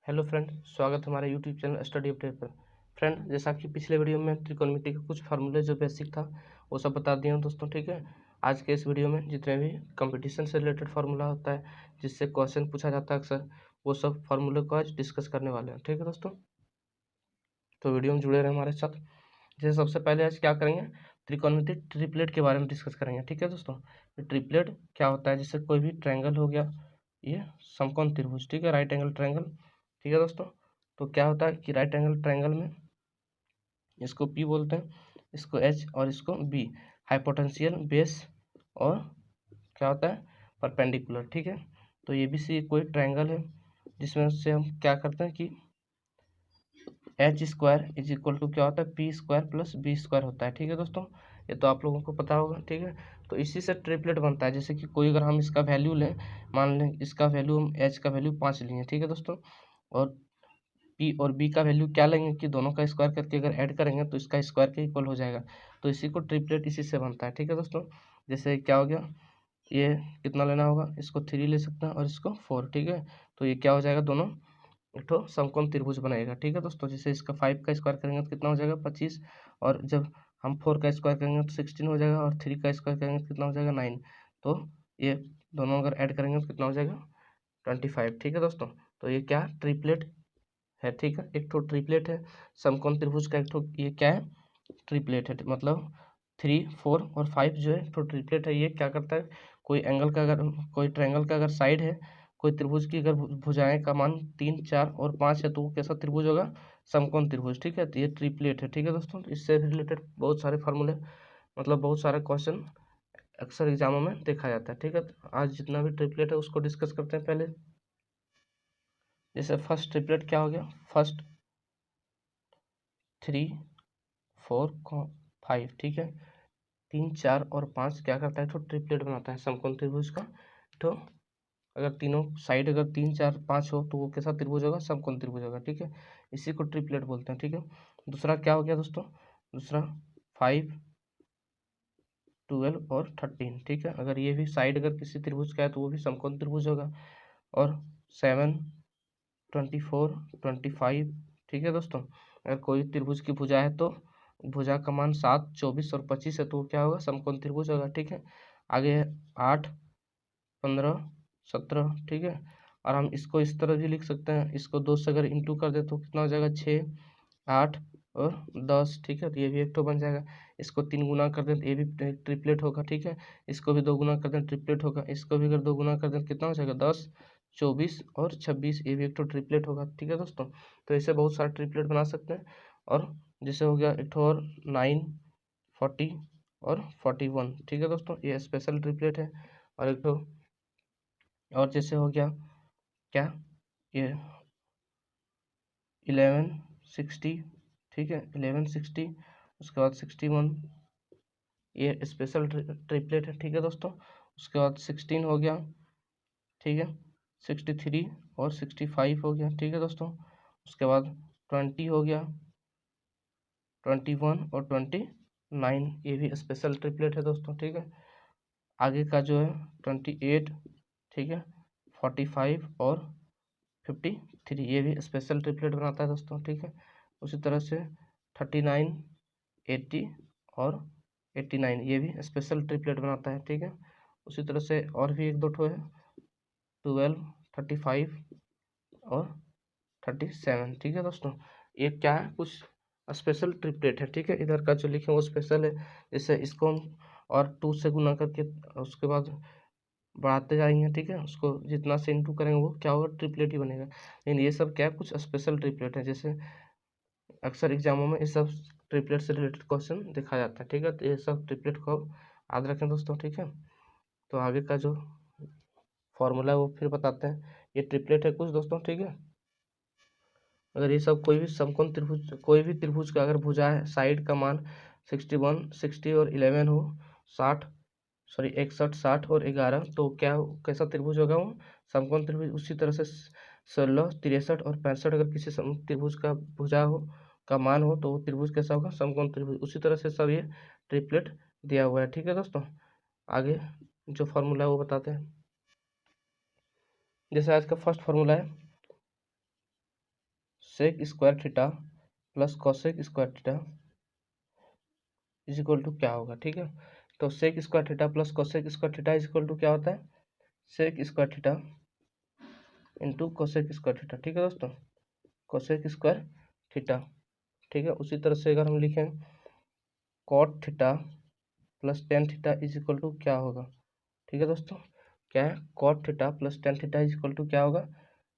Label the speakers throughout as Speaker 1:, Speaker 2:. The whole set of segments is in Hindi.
Speaker 1: हेलो फ्रेंड, स्वागत है हमारे यूट्यूब चैनल स्टडी अपडेट पर। फ्रेंड, जैसा कि पिछले वीडियो में त्रिकोणमिति के कुछ फार्मूले जो बेसिक था वो सब बता दिया हूँ दोस्तों। ठीक है, आज के इस वीडियो में जितने भी कंपटीशन से रिलेटेड फार्मूला होता है जिससे क्वेश्चन पूछा जाता है अक्सर, वो सब फार्मूले को आज डिस्कस करने वाले हैं। ठीक है दोस्तों, तो वीडियो में जुड़े रहे हमारे साथ। जैसे सबसे पहले आज क्या करेंगे, त्रिकोणमिति ट्रिपलेट के बारे में डिस्कस करेंगे। ठीक है दोस्तों, ट्रिपलेट क्या होता है, जैसे कोई भी ट्रायंगल हो गया, ये समकोण त्रिभुज, ठीक है, राइट एंगल ट्रायंगल। ठीक है दोस्तों, तो क्या होता है कि राइट एंगल ट्रायंगल में इसको पी बोलते हैं, इसको एच और इसको बी, हाइपोटेंशियल, बेस और क्या होता है परपेंडिकुलर। ठीक है, तो ये भी सी कोई ट्रायंगल है जिसमें से हम क्या करते हैं कि H square is equal to क्या होता है P square plus B square होता है। ठीक है दोस्तों, ये तो आप लोगों को पता होगा। ठीक है, तो इसी से ट्रिपलेट बनता है। जैसे कि कोई अगर हम इसका वैल्यू लें, मान लें इसका वैल्यू हम एच का वैल्यू 5 लिए। ठीक है दोस्तों, और पी और बी का वैल्यू क्या लेंगे कि दोनों का स्क्वायर करके अगर ऐड करेंगे तो इसका स्क्वायर के इक्वल हो जाएगा। तो इसी को ट्रिपलेट इसी से बनता है। ठीक है दोस्तों, जैसे क्या हो गया, ये कितना लेना होगा, इसको 3 ले सकते हैं और इसको 4। ठीक है, तो ये क्या हो जाएगा, दोनों एक ठो समकोण त्रिभुज बनाएगा। ठीक है दोस्तों, जैसे इसका 5 का स्क्वायर करेंगे तो कितना हो जाएगा 25, और जब हम 4 का स्क्वायर करेंगे तो 16 हो जाएगा, और 3 का स्क्वायर करेंगे तो कितना हो जाएगा 9। तो ये दोनों अगर ऐड करेंगे तो कितना हो जाएगा 25। ठीक है दोस्तों, तो ये क्या ट्रिपलेट है। ठीक है, एक ठो ट्रिपलेट है समकोण त्रिभुज का, एक ठो ये क्या है ट्रिपलेट है। मतलब 3, 4 और 5 जो है एक ठो ट्रिपलेट है। ये क्या करता है, कोई एंगल का अगर कोई ट्रायंगल का अगर साइड है, कोई त्रिभुज की अगर भुजाएं का मान 3, 4 और 5 है तो वो कैसा त्रिभुज होगा, समकोण त्रिभुज। ठीक है, तो ये ट्रिपलेट है। ठीक है दोस्तों, तो इससे रिलेटेड बहुत सारे फार्मूले, मतलब बहुत सारे क्वेश्चन अक्सर एग्जामों में देखा जाता है। ठीक है, तो आज जितना भी ट्रिपलेट है उसको डिस्कस करते हैं पहले। जैसे फर्स्ट ट्रिपलेट क्या हो गया, फर्स्ट 3, 4, 5। ठीक है, 3, 4 और 5 क्या करता है, तो ट्रिपलेट बनाता है समकोण त्रिभुज का। तो अगर तीनों साइड अगर 3, 4, 5 हो तो वो कैसा त्रिभुज होगा, समकोण त्रिभुज होगा। ठीक है, इसी को ट्रिपलेट बोलते हैं। ठीक है, दूसरा क्या हो गया दोस्तों, दूसरा 5, 12 और 13। ठीक है, अगर ये भी साइड अगर किसी त्रिभुज का है तो वो भी समकोण त्रिभुज होगा। और 7, 24, 25। ठीक है दोस्तों, अगर कोई त्रिभुज की भुजा है तो भुजा का मान 7, 24 और 25 है तो वो क्या होगा, समकोण त्रिभुज होगा। ठीक है, आगे है 8, 15, 17। ठीक है, और हम इसको इस तरह भी लिख सकते हैं, इसको 2 से अगर इंटू कर दे तो कितना हो जाएगा 6, 8 और 10। ठीक है, तो ये भी एक तो बन जाएगा। इसको 3 गुना कर दें तो ये भी ट्रिपलेट होगा। ठीक है, इसको भी 2 गुना कर दें ट्रिपलेट होगा, इसको भी अगर 2 गुना कर दें तो कितना हो जाएगा 10, 24 और 26, ये भी एक तो ट्रिपलेट होगा। ठीक है दोस्तों, तो ऐसे बहुत सारे ट्रिपलेट बना सकते हैं। और जैसे हो गया एक ठो और 9, 40 और 41। ठीक है दोस्तों, ये स्पेशल ट्रिपलेट है। और एक ठो और जैसे हो गया क्या, ये 11, 60। ठीक है, 11, 60, उसके बाद 61, ये स्पेशल ट्रिपलेट है। ठीक है दोस्तों, उसके बाद 16 हो गया। ठीक है, 63 और 65 हो गया। ठीक है दोस्तों, उसके बाद 20 हो गया, 21 और 29, ये भी स्पेशल ट्रिपलेट है दोस्तों। ठीक है, आगे का जो है 28। ठीक है, 45 और 53, ये भी स्पेशल ट्रिपलेट बनाता है दोस्तों। ठीक है, उसी तरह से 39, 80 और 89, ये भी स्पेशल ट्रिपलेट बनाता है। ठीक है, उसी तरह से और भी एक दो ठो है, 12, 35 और 37। ठीक है दोस्तों, ये क्या है, कुछ स्पेशल ट्रिपलेट है। ठीक है, इधर का जो लिखे वो स्पेशल है। जैसे इसको हम और 2 से गुना करके उसके बाद बढ़ाते जाएंगे। ठीक है, उसको जितना से इंटू करेंगे वो क्या होगा, ट्रिपलेट ही बनेगा। लेकिन ये सब क्या है, कुछ स्पेशल ट्रिपलेट है। जैसे अक्सर एग्जामों में ये सब ट्रिपलेट से रिलेटेड क्वेश्चन देखा जाता है। ठीक है, तो ये सब ट्रिपलेट को याद रखें दोस्तों। ठीक है, तो आगे का जो फॉर्मूला है वो फिर बताते हैं। ये ट्रिपलेट है कुछ दोस्तों। ठीक है, अगर ये सब कोई भी समकोण त्रिभुज, कोई भी त्रिभुज का अगर भुजा है, साइड का मान 61, 60 और 11 हो, 60 सॉरी 61, 60 और 11, तो क्या कैसा त्रिभुज होगा, वो समकोण त्रिभुज। उसी तरह से 16, 63 और 65 अगर किसी त्रिभुज का भुजा हो का मान हो तो वो त्रिभुज कैसा होगा, समकोण त्रिभुज। उसी तरह से सब ये ट्रिपलेट दिया हुआ है। ठीक है दोस्तों, आगे जो फॉर्मूला है वो बताते हैं। जैसे आज का फर्स्ट फॉर्मूला है sec square theta plus cosec square theta is equal to क्या होगा, ठीक है। तो sec square theta plus cosec square theta is equal to क्या होता है, sec square theta into cosec square theta, ठीक है दोस्तों, कोसेक स्क्वायर थीटा, ठीक है। उसी तरह से अगर हम लिखें cot theta plus tan theta is equal to क्या होगा, ठीक है दोस्तों, क्या है, cot theta plus tan theta is equal to क्या होगा,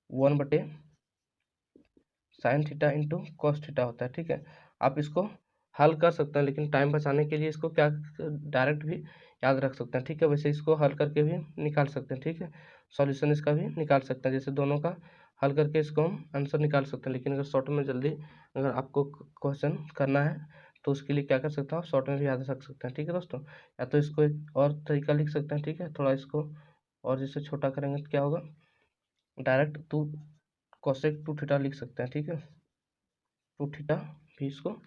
Speaker 1: 1/sin theta into cos theta होता है, ठीक है। आप इसको हल कर सकते हैं, लेकिन टाइम बचाने के लिए इसको क्या डायरेक्ट भी याद रख सकते हैं, ठीक है। वैसे इसको हल करके भी निकाल सकते हैं, ठीक है, सॉल्यूशन इसका भी निकाल सकते हैं, जैसे दोनों का हल करके इसको हम आंसर निकाल सकते हैं। लेकिन अगर शॉर्ट में जल्दी अगर आपको क्वेश्चन करना है तो उसके लिए क्या कर सकते हैं, आप शॉर्ट में भी याद रख सकते हैं, ठीक है दोस्तों। या तो इसको एक और तरीका लिख सकते हैं, ठीक है, थोड़ा इसको और जैसे छोटा करेंगे तो क्या होगा, direct two cosec two theta लिख सकते हैं, ठीक है, टू थीटा भी इसको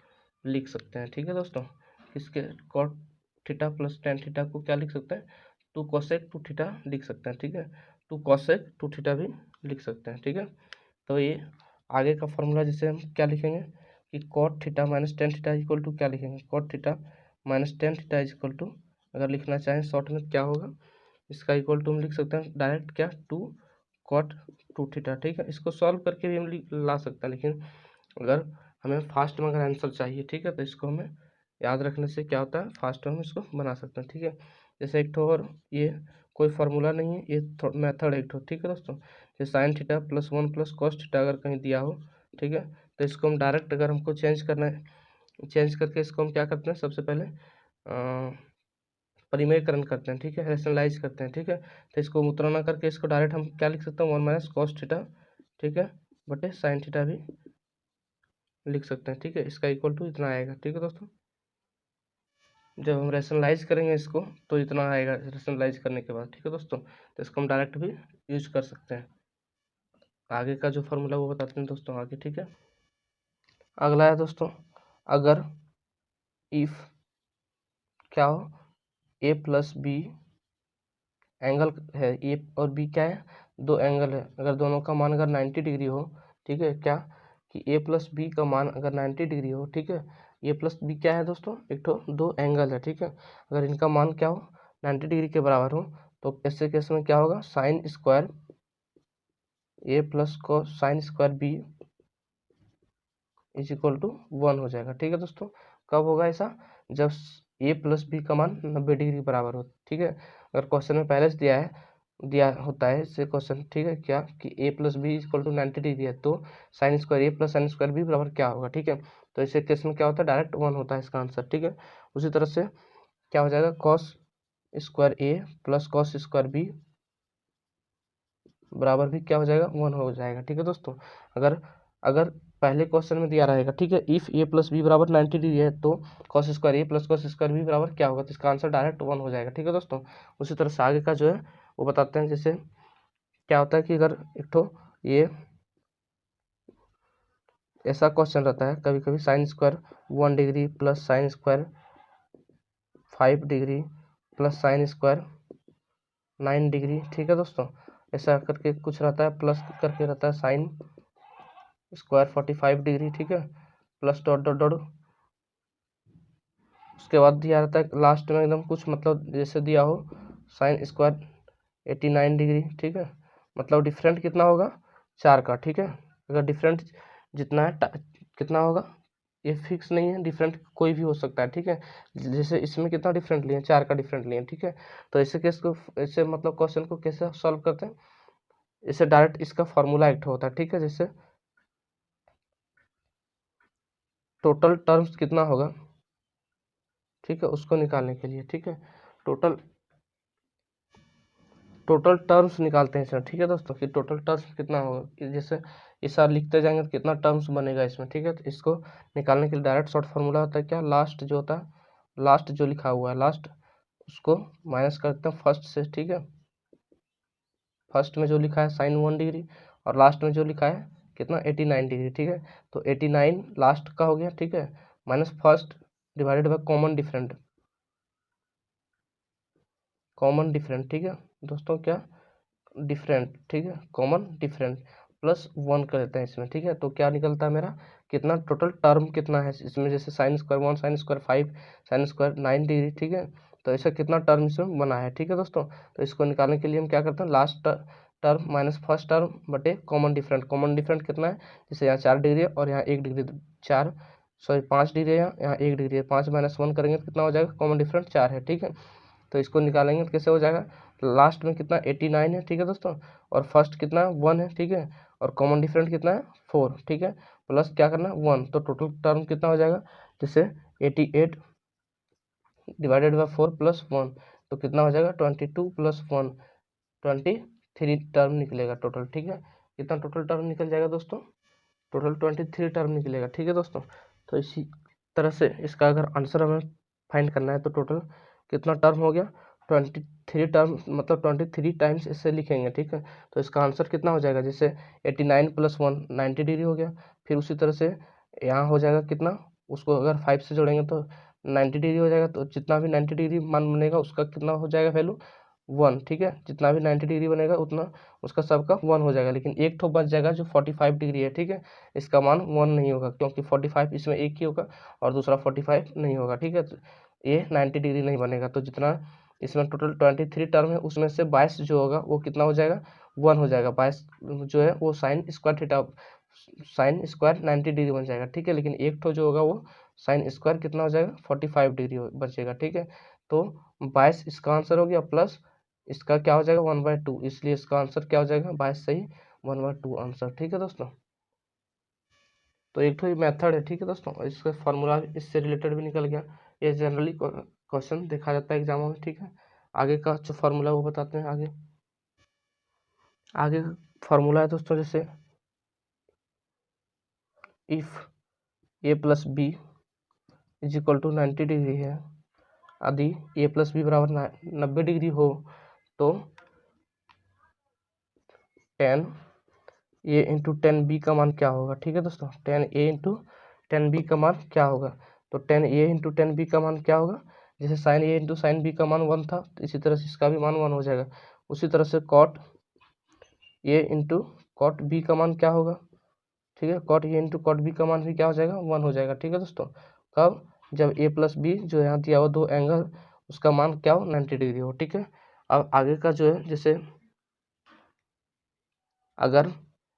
Speaker 1: लिख सकते हैं, ठीक है दोस्तों। इसके cot theta plus tan theta को क्या लिख सकते हैं, टू कोसेक टू थीटा लिख सकते हैं, ठीक है, टू कोसेक टू थीटा भी लिख सकते हैं, ठीक है। तो ये आगे का फॉर्मूला जिसे हम क्या लिखेंगे कि cot theta minus tan theta equal to क्या लिखेंगे, cot theta minus tan theta equal to, अगर लिखना चाहें शॉर्ट में क्या होगा, इसका इक्वल टू हम लिख सकते हैं डायरेक्ट क्या, टू कॉट टू थीटा, ठीक है। इसको सॉल्व करके भी हम ला सकते हैं, लेकिन अगर हमें फास्ट में अगर आंसर चाहिए, ठीक है, तो इसको हमें याद रखने से क्या होता है, फास्ट में हम इसको बना सकते हैं, ठीक है। जैसे एक ठो और ये कोई फार्मूला नहीं है, ये मेथड एक ठो, ठीक है दोस्तों। जैसे sign theta plus one plus cos theta अगर कहीं दिया हो, ठीक है, तो इसको हम डायरेक्ट अगर हमको चेंज करना है, चेंज करके इसको हम क्या करते हैं, सबसे पहले परिमेयकरण करते हैं, ठीक है, रैशनलाइज करते हैं, ठीक है। तो इसको मुद्रणा करके इसको डायरेक्ट हम क्या लिख सकते हैं, 1 माइनस कॉस थीटा, ठीक है, बटे साइन थीटा भी लिख सकते हैं, ठीक है। इसका इक्वल टू इतना आएगा, ठीक है दोस्तों। जब हम रैशनलाइज करेंगे इसको तो इतना आएगा रैशनलाइज करने के बाद, ठीक है दोस्तों। तो इसको हम डायरेक्ट भी यूज कर सकते हैं। आगे का जो फॉर्मूला वो बताते हैं दोस्तों आगे, ठीक है। अगला है दोस्तों, अगर इफ क्या हो, ए प्लस बी एंगल है, ए और बी क्या है, दो एंगल है, अगर दोनों का मान अगर 90 डिग्री हो, ठीक है, क्या कि ए प्लस बी का मान अगर 90 डिग्री हो, ठीक है, ए प्लस बी क्या है दोस्तों, एक तो दो एंगल है, ठीक है, अगर इनका मान क्या हो 90 डिग्री के बराबर हो, तो ऐसे केस में क्या होगा, साइन स्क्वायर ए प्लस को sine square B is equal to 1 हो जाएगा, ठीक है दोस्तों। कब होगा ऐसा, जब ए प्लस बी का मान 90 डिग्री के बराबर हो, ठीक है। अगर क्वेश्चन में पहले से दिया होता है इससे क्वेश्चन, ठीक है, क्या कि A plus B equal to 90 degree है, तो sine square A plus sine square B बराबर क्या होगा, ठीक है। तो ऐसे केस में क्या होता है, डायरेक्ट 1 होता है इसका आंसर, ठीक है। उसी तरह से क्या हो जाएगा, cos square A plus cos square B बराबर भी क्या हो जाएगा, 1 हो जाएगा, ठीक है दोस्तों। अगर अगर पहले क्वेश्चन में दिया रहेगा, ठीक है, इफ ए प्लस बी बराबर 90 डिग्री है, तो cos square A plus cos square B बराबर क्या होगा, तो इसका आंसर डायरेक्ट 1 हो जाएगा, ठीक है दोस्तों। उसी तरह से आगे का जो है वो बताते हैं। जैसे क्या होता है कि अगर एक तो ये ऐसा क्वेश्चन रहता है कभी कभी, sine square 1 degree plus sine square 5 degree plus sine square 9 degree, ठीक है दोस्तों, ऐसा करके कुछ रहता है, प्लस करके रहता है साइन स्क्वायर 45 डिग्री, ठीक है, प्लस डॉट डॉट डॉट, उसके बाद दिया रहता है लास्ट में एकदम कुछ, मतलब जैसे दिया हो साइन स्क्वायर 89 डिग्री, ठीक है, मतलब डिफरेंट कितना होगा 4 का, ठीक है। अगर डिफरेंट जितना है कितना होगा, ये फिक्स नहीं है, डिफरेंट कोई भी हो सकता है, ठीक है। जैसे इसमें कितना डिफरेंट लिए, 4 का डिफरेंट लिए, ठीक है। तो ऐसे केस को, ऐसे मतलब क्वेश्चन को कैसे सॉल्व करते हैं, इसे डायरेक्ट इसका फॉर्मूला एक होता है, ठीक है। जैसे टोटल टर्म्स कितना होगा, ठीक है, उसको निकालने के लिए, ठीक है, टोटल टोटल टर्म्स निकालते हैं सर, ठीक है दोस्तों, कि टोटल टर्म्स कितना होगा, कि जैसे इस साल लिखते जाएंगे तो कितना टर्म्स बनेगा इसमें, ठीक है। तो इसको निकालने के लिए डायरेक्ट शॉर्ट फार्मूला होता है क्या, लास्ट जो होता है, लास्ट जो लिखा हुआ है लास्ट, उसको माइनस करते हैं फर्स्ट से, ठीक है। फर्स्ट में जो लिखा है साइन 1 डिग्री, और लास्ट में जो लिखा है कितना 89 डिग्री, ठीक है। तो 89 लास्ट का हो गया, ठीक है, minus first divided by common different, ठीक है दोस्तों, क्या डिफरेंट, ठीक है, कॉमन डिफरेंट, प्लस 1 कर देते हैं इसमें, ठीक है। तो क्या निकलता है मेरा, कितना टोटल टर्म कितना है इसमें, जैसे sine square 1, sine square 5, sine square 9 degree, ठीक है। तो ऐसा कितना टर्म इसमें बना है, ठीक है दोस्तों। तो इसको निकालने के लिए हम क्या करते हैं, last term minus first term बटे कॉमन डिफरेंट। कॉमन डिफरेंट कितना है, जैसे यहाँ 4 डिग्री है और यहाँ 1 डिग्री, 5 डिग्री है, यहाँ 1 डिग्री है, 5 माइनस 1 करेंगे तो कितना हो जाएगा, कॉमन डिफरेंट 4 है, ठीक है। तो इसको निकालेंगे तो कैसे हो जाएगा, लास्ट में कितना 89 है, ठीक है दोस्तों, और फर्स्ट कितना 1 है, ठीक है, और कॉमन डिफरेंट कितना है 4, ठीक है, प्लस क्या करना 1, तो टोटल टर्म कितना हो जाएगा, जैसे 88 डिवाइडेड बाई 4 प्लस 1, तो कितना हो जाएगा 22 प्लस 1, 23 टर्म निकलेगा टोटल, ठीक है। कितना टोटल टर्म निकल जाएगा दोस्तों, टोटल 23 टर्म निकलेगा, ठीक है दोस्तों। तो इसी तरह से इसका अगर आंसर हमें फाइंड करना है तो टोटल कितना टर्म हो गया, 23 टर्म, मतलब 23 टाइम्स इससे लिखेंगे, ठीक है। तो इसका आंसर कितना हो जाएगा, जैसे 89 प्लस 1 90 डिग्री हो गया। फिर उसी तरह से यहाँ हो जाएगा कितना, उसको अगर 5 से जोड़ेंगे तो 90 डिग्री हो जाएगा। तो जितना भी 90 डिग्री मान बनेगा उसका कितना हो जाएगा वैल्यू 1, ठीक है। जितना भी 90 डिग्री बनेगा उतना उसका सबका 1 हो जाएगा, लेकिन एक ठो बच जाएगा जो 45 डिग्री है, ठीक है। इसका मान 1 नहीं होगा क्योंकि 45 इसमें एक ही होगा और दूसरा 45 नहीं होगा, ठीक है। तो ये 90 डिग्री नहीं बनेगा। तो जितना इसमें टोटल 23 टर्म है उसमें से 22 जो होगा वो कितना हो जाएगा, 1 हो जाएगा। 22 जो है वो sine square theta, sine square 90 degree बन जाएगा, ठीक है। लेकिन एक ठो जो होगा वो साइन स्क्वायर कितना हो जाएगा 45 डिग्री बचेगा, ठीक है। तो 22 इसका आंसर हो गया, प्लस इसका क्या हो जाएगा 1/2, इसलिए इसका आंसर क्या हो जाएगा 22 सही 1/2 आंसर, ठीक है दोस्तों। तो एक तो ये मेथड है, ठीक है दोस्तों, और इसका फॉर्मूला इससे रिलेटेड भी निकल गया। ये जनरली क्वेश्चन देखा जाता है एग्जामों में, ठीक है। आगे का जो फार्मूला वो बताते हैं। आगे आगे फार्मूला है दोस्तों, जैसे if A plus B is equal to 90 degree है, यदि ए प्लस बी बराबर 90 डिग्री हो तो 10 ए इंटू 10 बी का मान क्या होगा, ठीक है दोस्तों। 10 ए इंटू 10 बी का मान क्या होगा, तो 10 ए इंटू 10 बी का मान क्या होगा, जैसे साइन ए इंटू साइन बी का मान 1 था, तो इसी तरह से इसका भी मान 1 हो जाएगा। उसी तरह से cot A into cot B का मान क्या होगा, ठीक है, cot A into cot B का मान भी क्या हो जाएगा 1 हो जाएगा, ठीक है दोस्तों। कब, जब ए प्लस बी जो यहाँ दिया हुआ दो एंगल उसका मान क्या हो 90 डिग्री हो, ठीक है। अब आगे का जो है, जैसे अगर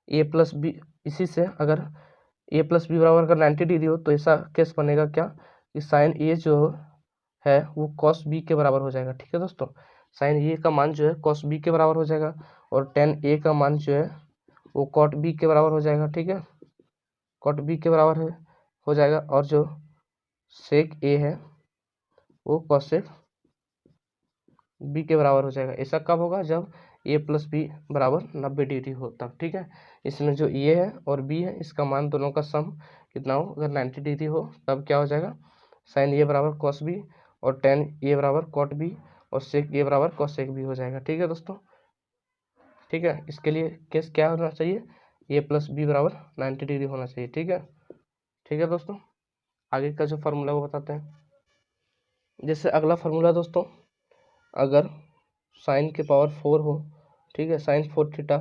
Speaker 1: ए प्लस बी, इसी से अगर ए प्लस बी बराबर अगर 90 डिग्री हो तो ऐसा केस बनेगा क्या, कि साइन ए जो है वो कॉस बी के बराबर हो जाएगा, ठीक है दोस्तों। साइन ए का मान जो है कॉस बी के बराबर हो जाएगा, और टेन ए का मान जो है वो कॉट बी के बराबर हो जाएगा, ठीक है, कॉट बी के बराबर हो जाएगा। और जो सेक ए है वो कॉसेक बी के बराबर हो जाएगा। ऐसा कब होगा, जब ए प्लस बी बराबर 90 डिग्री हो तब, ठीक है। इसमें जो ए है और बी है इसका मान दोनों का सम कितना हो, अगर 90 डिग्री हो तब क्या हो जाएगा, साइन ए बराबर कॉस बी, और टेन ए बराबर कॉट बी, और सेक ए बराबर कॉसेक बी हो जाएगा, ठीक है दोस्तों। ठीक है, इसके लिए केस क्या होना चाहिए, ए प्लस बी बराबर 90 डिग्री होना चाहिए, ठीक है दोस्तों। आगे का जो फार्मूला वो बताते हैं। जैसे अगला फार्मूला दोस्तों, अगर साइन के पावर 4 हो, ठीक है, साइन 4 थीटा,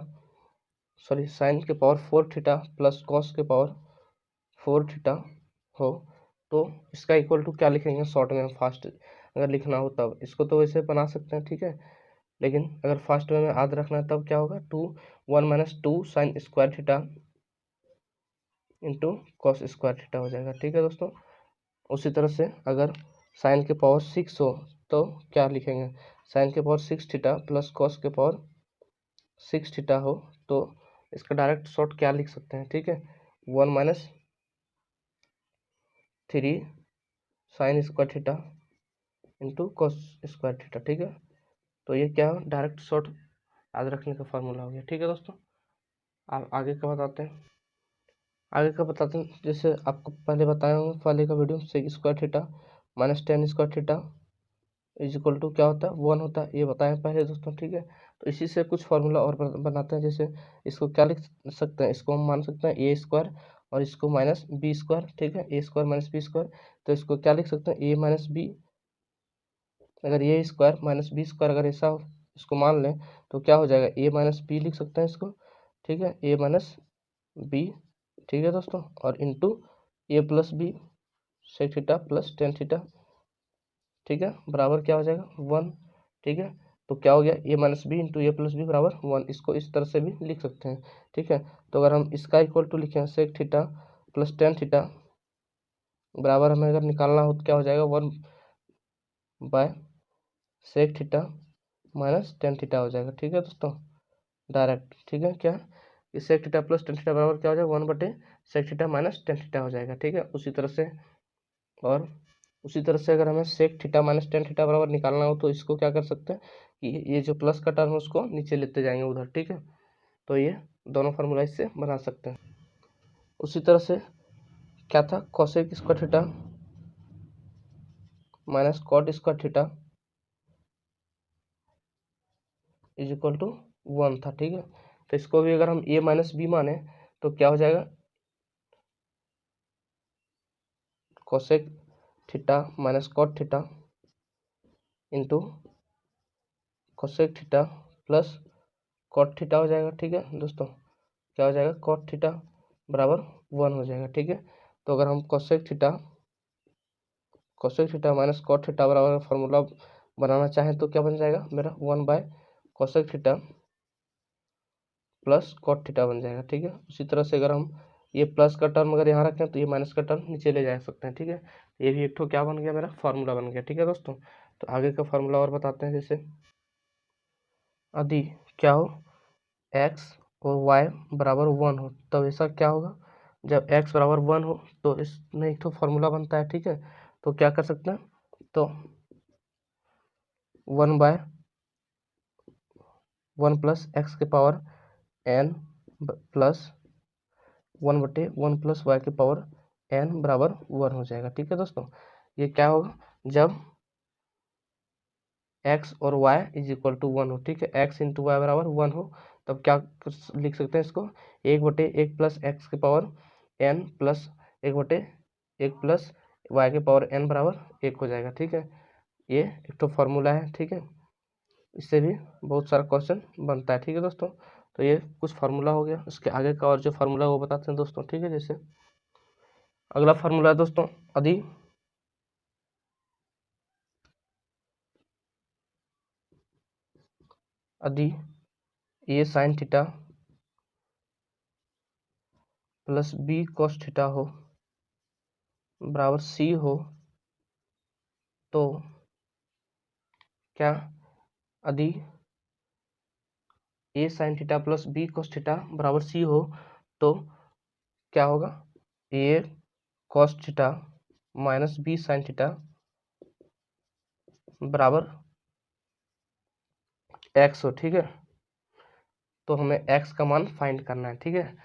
Speaker 1: सॉरी साइन के पावर 4 थीटा प्लस कॉस के पावर 4 थीटा हो, तो इसका इक्वल टू क्या लिखेंगे शॉर्ट में, फास्ट अगर लिखना हो तब। इसको तो वैसे बना सकते हैं, ठीक है, लेकिन अगर फास्ट वे में याद रखना है तब क्या होगा, 1 - 2 sine square theta into cos square theta हो जाएगा, ठीक है दोस्तों। उसी तरह से अगर साइन के पावर 6 हो तो क्या लिखेंगे, साइन के पावर 6 थीटा प्लस कॉस के पावर 6 थीटा हो, तो इसका डायरेक्ट शॉर्ट क्या लिख सकते हैं, ठीक है, 1 - 3 sine square theta into cos square theta, ठीक है। तो ये क्या डायरेक्ट शॉर्ट याद रखने का फार्मूला हो गया, ठीक है दोस्तों। आप आगे का बताते हैं। आगे का बताते हैं, जैसे आपको पहले बताया हूँ पहले का video, sec square theta minus tan square theta is equal to क्या होता है 1 होता है, ये बताया पहले दोस्तों, ठीक है। तो इसी से कुछ फार्मूला और बनाते हैं। जैसे इसको क्या लिख सकते हैं, इसको हम मान सकते हैं ए स्क्वायर और इसको माइनस बी स्क्वायर, ठीक है, ए स्क्वायर माइनस बी स्क्वायर। तो इसको क्या लिख सकते हैं, ए माइनस बी, अगर ए स्क्वायर माइनस बी स्क्वायर अगर ऐसा इसको मान लें तो क्या हो जाएगा, ए माइनस बी लिख सकते हैं इसको, ठीक है, ए माइनस बी, ठीक है दोस्तों, और into A plus B sec theta plus tan theta, ठीक है, बराबर क्या हो जाएगा 1, ठीक है। तो क्या हो गया ए minus B into A plus B बराबर 1, इसको इस तरह से भी लिख सकते हैं, ठीक है। तो अगर हम इसका इक्वल टू लिखें sec theta plus tan theta बराबर हमें अगर निकालना हो तो क्या हो जाएगा 1 by sec theta minus tan theta हो जाएगा, ठीक है दोस्तों, डायरेक्ट, ठीक है। क्या इस sec theta plus tan theta बराबर क्या हो जाएगा 1 बटे sec theta minus tan theta हो जाएगा, ठीक है। उसी तरह से अगर हमें sec theta minus tan theta बराबर निकालना हो तो इसको क्या कर सकते हैं कि ये जो प्लस का टर्म है उसको नीचे लेते जाएंगे उधर, ठीक है। तो ये दोनों फार्मूला इससे बना सकते हैं। उसी तरह से क्या था cosec square theta minus cot square theta is equal to 1 था, ठीक है। तो इसको भी अगर हम ए माइनस बी माने तो क्या हो जाएगा cosec theta minus cot theta into cosec theta plus cot theta हो जाएगा, ठीक है दोस्तों। क्या हो जाएगा कॉट थीटा बराबर 1 हो जाएगा, ठीक है। तो अगर हम cosec theta minus cot theta बराबर फार्मूला बनाना चाहें तो क्या बन जाएगा मेरा 1 by cosec theta plus cot theta बन जाएगा, ठीक है। उसी तरह से अगर हम ये प्लस का टर्म अगर यहाँ रखें तो ये माइनस का टर्म नीचे ले जा सकते हैं, ठीक है। ये भी एक ठो क्या बन गया मेरा फार्मूला बन गया, ठीक है दोस्तों। तो आगे का फार्मूला और बताते हैं, जैसे यदि क्या हो x और y बराबर 1 हो तब ऐसा क्या होगा, जब x बराबर 1 हो तो इसमें एक तो फार्मूला बनता है, ठीक है। तो क्या कर सकते हैं, तो 1 बाय 1 प्लस एक्स के पावर n प्लस 1 बटे 1 प्लस वाई के पावर n बराबर 1 हो जाएगा, ठीक है दोस्तों। ये क्या होगा जब x और y इज इक्वल टू 1 हो, ठीक है, x इंटू वाई बराबर 1 हो तब क्या लिख सकते हैं इसको 1 बटे 1 प्लस एक्स के पावर n प्लस 1 बटे 1 प्लस वाई के पावर n बराबर 1 हो जाएगा, ठीक है। ये एक तो फार्मूला है, ठीक है, इससे भी बहुत सारा क्वेश्चन बनता है, ठीक है दोस्तों। तो ये कुछ फार्मूला हो गया, उसके आगे का और जो फार्मूला है वो बताते हैं दोस्तों, ठीक है। जैसे अगला फार्मूला है दोस्तों यदि A sine theta plus B cos theta हो बराबर सी हो तो क्या यदि A sine theta plus B cos theta बराबर सी हो तो क्या होगा A cos theta minus B sine theta बराबर एक्स हो, ठीक है। तो हमें एक्स का मान फाइंड करना है, ठीक है।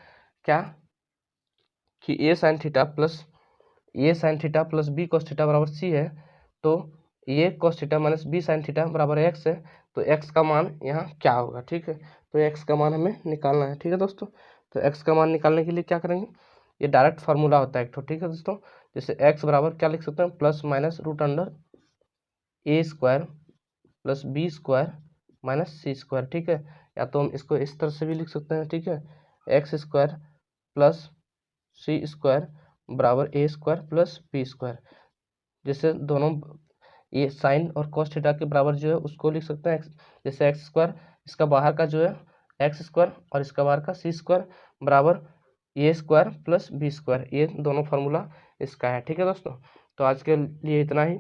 Speaker 1: क्या कि A sine theta plus B cos theta बराबर सी है, तो A cos theta minus B sine theta बराबर एक्स है, तो एक्स का मान यहाँ क्या होगा, ठीक है। तो एक्स का मान हमें निकालना है, ठीक है दोस्तों। तो एक्स का मान निकालने के लिए क्या करेंगे, ये डायरेक्ट फार्मूला होता है एक तो, ठीक है दोस्तों। जैसे एक्स बराबर क्या लिख सकते हैं plus minus root under A square plus B square minus C square, ठीक है। या तो हम इसको इस तरह से भी लिख सकते हैं, ठीक है, एक्स स्क्वायर प्लस सी स्क्वायर बराबर ए स्क्वायर प्लस बी स्क्वायर। जैसे दोनों ये साइन और कॉस थीटा के बराबर जो है उसको लिख सकते हैं जैसे एक्स स्क्वायर, इसका बाहर का जो है एक्स स्क्वायर और इसका बाहर का सी स्क्वायर बराबर ए स्क्वायर प्लस बी स्क्वायर, ये दोनों फार्मूला इसका है, ठीक है दोस्तों। तो आज के लिए इतना ही,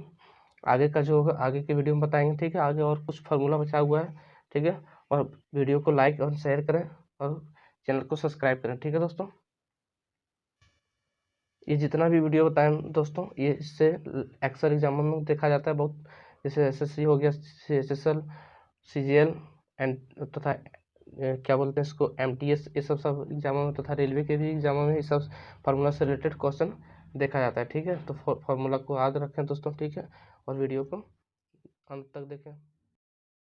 Speaker 1: आगे का जो होगा आगे के वीडियो में बताएंगे, ठीक है। आगे और कुछ फार्मूला बचा हुआ है, ठीक है। और वीडियो को लाइक और शेयर करें और चैनल को सब्सक्राइब करें, ठीक है दोस्तों। ये जितना भी वीडियो बताएं दोस्तों, ये इससे अक्सर एग्जामों में देखा जाता है बहुत, जैसे एसएससी हो गया, एसएसएल, सीजीएल एंड तथा क्या बोलते हैं इसको एमटीएस, ये सब एग्जामों में तथा रेलवे के भी एग्जामों में ये सब फार्मूला से रिलेटेड क्वेश्चन देखा जाता है, ठीक है। तो फार्मूला को याद रखें दोस्तों, ठीक है, और वीडियो को अंत तक देखें।